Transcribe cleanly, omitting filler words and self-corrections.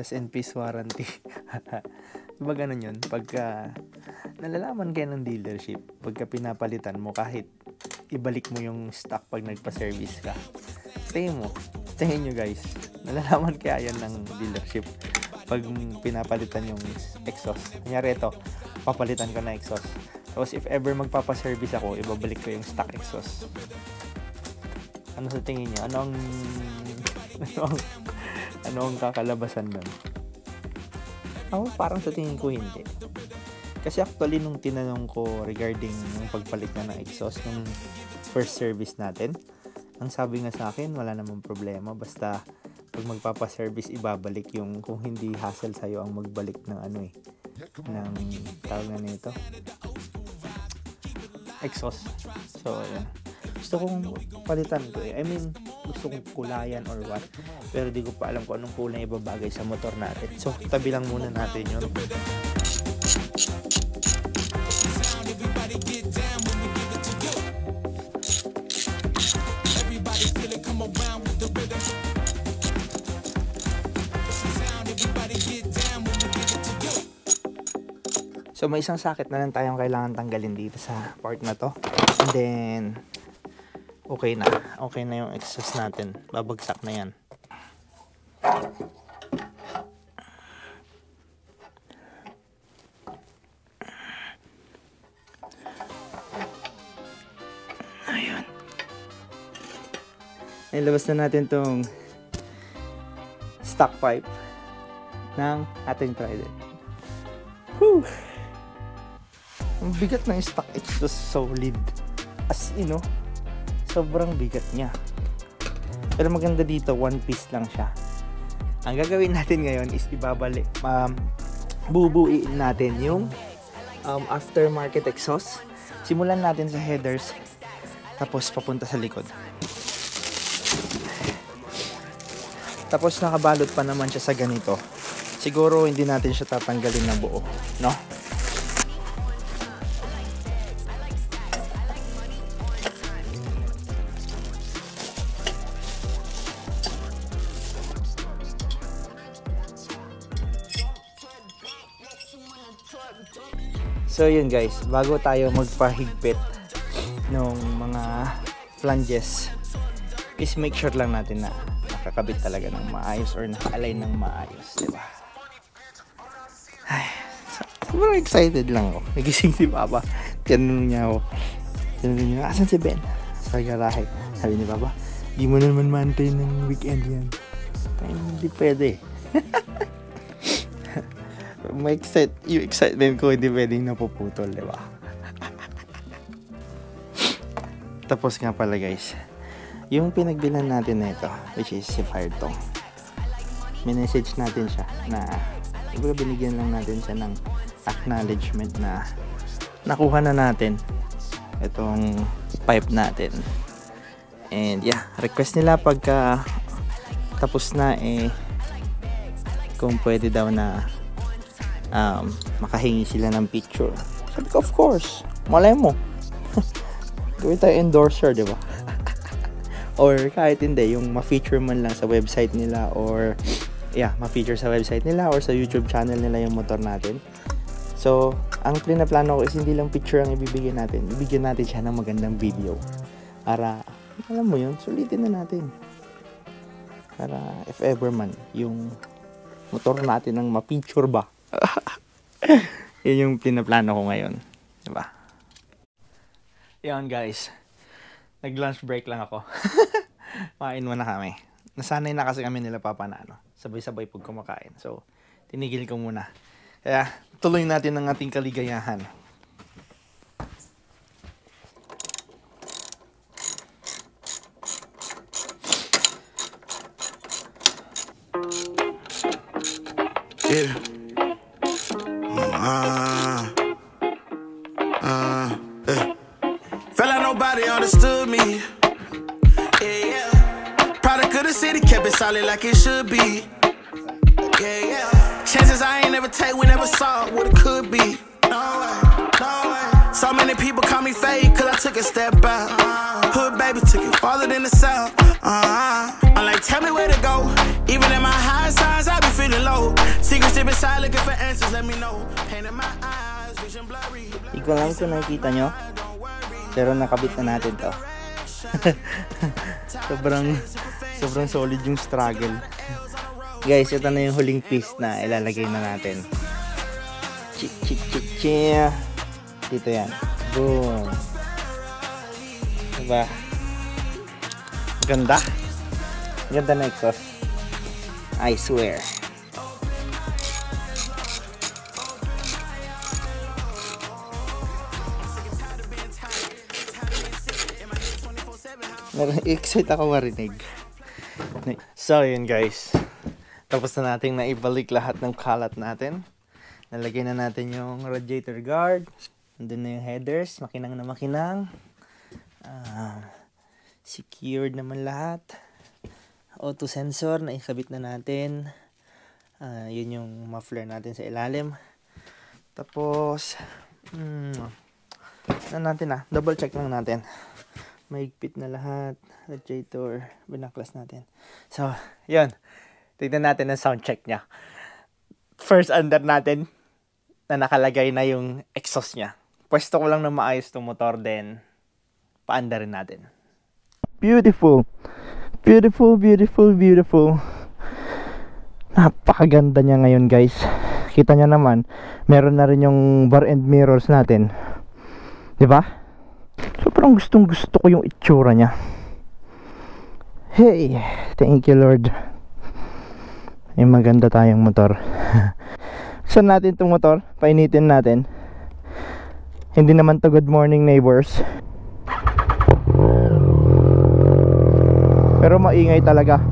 rest in peace warranty. Diba ganun yun? Pagka nalalaman kayo ng dealership, pagka pinapalitan mo, kahit ibalik mo yung stock pag nagpa-service ka, tingin nyo guys, nalalaman kaya yan ng dealership pag pinapalitan yung exhaust. Kanyari ito, papalitan ko na exhaust. Tapos if ever magpapa-service ako, ibabalik ko yung stock exhaust. Ano sa tingin nyo? Ano ang kakalabasan nun? Ako parang sa tingin ko hindi. Kasi actually nung tinanong ko regarding yung pagpalit na ng exhaust nung first service natin, ang sabi nga sa akin, wala namang problema. Basta pag magpapa-service, ibabalik yung, kung hindi hassle sa'yo ang magbalik ng ng tawag na nito, exhaust. So, ayan. Gusto kong palitan ko I mean, gusto kong kulayan or what. Pero di ko pa alam kung anong kulay ibabagay sa motor natin. So, tabi lang muna natin yun. So, may isang socket na lang tayong kailangan tanggalin dito sa part na to. And then, okay na. Okay na yung exhaust natin. Babagsak na yan. Ayun. Nilabas na natin tong stock pipe ng ating Trident. Whew! Ang bigat ng stock exhaust, solid. As in, sobrang bigat niya. Pero maganda dito, one piece lang siya. Ang gagawin natin ngayon is ibabalik, bubuuin natin yung aftermarket exhaust. Simulan natin sa headers, tapos papunta sa likod. Tapos nakabalot pa naman siya sa ganito. Siguro hindi natin siya tatanggalin ng buo, no? So yun guys, bago tayo magpahigpit ng mga flanges, is make sure lang natin na nakakabit talaga ng maayos or naka-align ng maayos, diba? Ay, sobrang excited lang ako. Nagising si Papa, tinanong niya ako, asan si Ben? Sa garahe. Sabi ni Papa, di mo naman mantay ng weekend yan. Ay, hindi pwede. Yung excitement ko hindi pwedeng napuputol, diba? Tapos nga pala guys, yung pinagbilan natin na ito, which is si Firetong, minessage natin siya na binigyan lang natin siya ng acknowledgement na nakuha na natin itong pipe natin. And yeah, request nila pagka tapos na kung pwede daw na makahingi sila ng picture. Sabi ko, of course, malay mo. Gawin tayo endorser, diba? Or kahit hindi, yung ma-feature man lang sa website nila, or yeah, ma-feature sa website nila or sa YouTube channel nila yung motor natin. So, ang plano ko is hindi lang picture ang ibibigay natin. Ibigyan natin siya ng magandang video. Para, alam mo yun, sulitin na natin. Para if ever man, yung motor natin ang ma-feature ba? Yun yung pinaplano ko ngayon, diba? Yan guys, nag-lunch break lang ako. Kain muna kami. Nasanay na kasi kami nila Papa na sabay-sabay pag kumakain. So, tinigil ko muna. Kaya, tuloy natin ang ating kaligayahan. Yeah. Felt like nobody understood me. Yeah. Product of the city, kept it solid like it should be. Yeah. Chances I ain't never take, we never saw what it could be. No way, no way. So many people call me fake, cause I took a step out. Hood baby took it farther than the south. I'm like, tell me where to go. Even in my high signs, I be feeling feeling low. Secrets deep inside, looking for answers, let me know. Pain in my eyes, vision blurry. Hindi ko alam kung nakikita nyo, pero nakabit na natin to. sobrang solid yung struggle. Guys, ito na yung huling piece na ilalagay na natin. Dito yan. Boom. Diba? Ganda. Ganda na exhaust. I swear. Excited ako marinig. So yun guys, tapos na natin naibalik lahat ng kalat natin. Nalagay na natin yung radiator guard. Nandun na yung headers, makinang na makinang. Secured naman lahat. Auto sensor na ikabit na natin. Yun yung muffler natin sa ilalim. Tapos double check lang natin. Mahigpit na lahat. Radiator, binaklas natin. So, yun. Tignan natin ang sound check niya. First under natin na nakalagay na yung exhaust niya. Pwesto ko lang na maayos itong motor, then paanda rin natin. Beautiful. Beautiful, beautiful, beautiful. Napakaganda niya ngayon guys. Kita niyo naman, meron na rin yung bar end mirrors natin. Diba? Sobrang gustong gusto ko yung itsura niya. Hey, thank you Lord. Ay maganda tayong motor. Saan natin itong motor? Painitin natin. Hindi naman to good morning neighbors, pero maingay talaga.